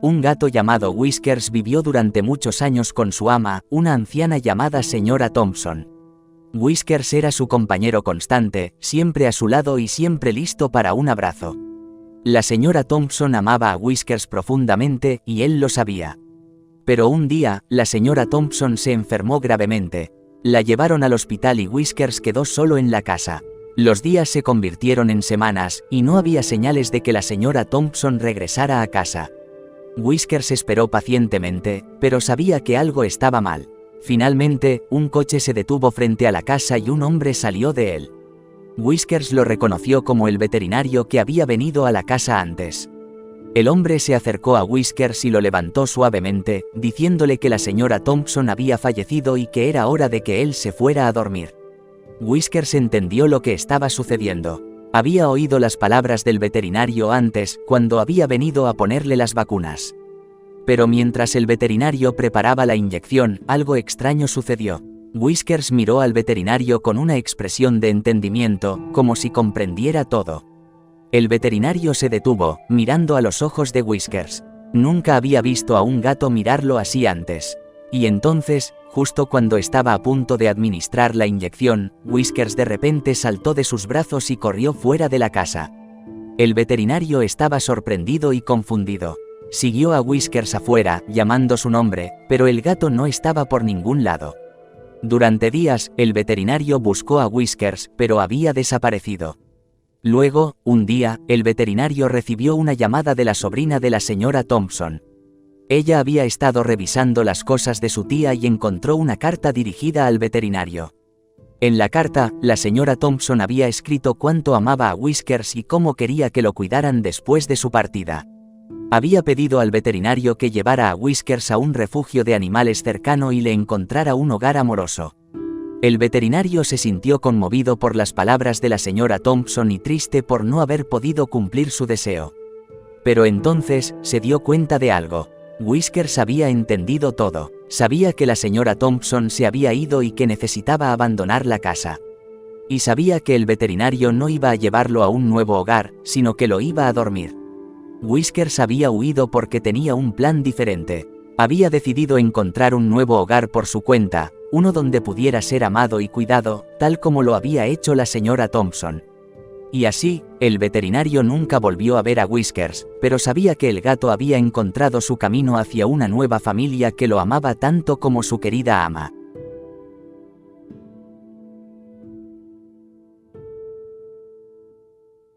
Un gato llamado Whiskers vivió durante muchos años con su ama, una anciana llamada señora Thompson. Whiskers era su compañero constante, siempre a su lado y siempre listo para un abrazo. La señora Thompson amaba a Whiskers profundamente, y él lo sabía. Pero un día, la señora Thompson se enfermó gravemente. La llevaron al hospital y Whiskers quedó solo en la casa. Los días se convirtieron en semanas, y no había señales de que la señora Thompson regresara a casa. Whiskers esperó pacientemente, pero sabía que algo estaba mal. Finalmente, un coche se detuvo frente a la casa y un hombre salió de él. Whiskers lo reconoció como el veterinario que había venido a la casa antes. El hombre se acercó a Whiskers y lo levantó suavemente, diciéndole que la señora Thompson había fallecido y que era hora de que él se fuera a dormir. Whiskers entendió lo que estaba sucediendo. Había oído las palabras del veterinario antes, cuando había venido a ponerle las vacunas. Pero mientras el veterinario preparaba la inyección, algo extraño sucedió. Whiskers miró al veterinario con una expresión de entendimiento, como si comprendiera todo. El veterinario se detuvo, mirando a los ojos de Whiskers. Nunca había visto a un gato mirarlo así antes. Y entonces, justo cuando estaba a punto de administrar la inyección, Whiskers de repente saltó de sus brazos y corrió fuera de la casa. El veterinario estaba sorprendido y confundido. Siguió a Whiskers afuera, llamando su nombre, pero el gato no estaba por ningún lado. Durante días, el veterinario buscó a Whiskers, pero había desaparecido. Luego, un día, el veterinario recibió una llamada de la sobrina de la señora Thompson. Ella había estado revisando las cosas de su tía y encontró una carta dirigida al veterinario. En la carta, la señora Thompson había escrito cuánto amaba a Whiskers y cómo quería que lo cuidaran después de su partida. Había pedido al veterinario que llevara a Whiskers a un refugio de animales cercano y le encontrara un hogar amoroso. El veterinario se sintió conmovido por las palabras de la señora Thompson y triste por no haber podido cumplir su deseo. Pero entonces, se dio cuenta de algo. Whiskers había entendido todo. Sabía que la señora Thompson se había ido y que necesitaba abandonar la casa. Y sabía que el veterinario no iba a llevarlo a un nuevo hogar, sino que lo iba a dormir. Whiskers había huido porque tenía un plan diferente. Había decidido encontrar un nuevo hogar por su cuenta, uno donde pudiera ser amado y cuidado, tal como lo había hecho la señora Thompson. Y así, el veterinario nunca volvió a ver a Whiskers, pero sabía que el gato había encontrado su camino hacia una nueva familia que lo amaba tanto como su querida ama.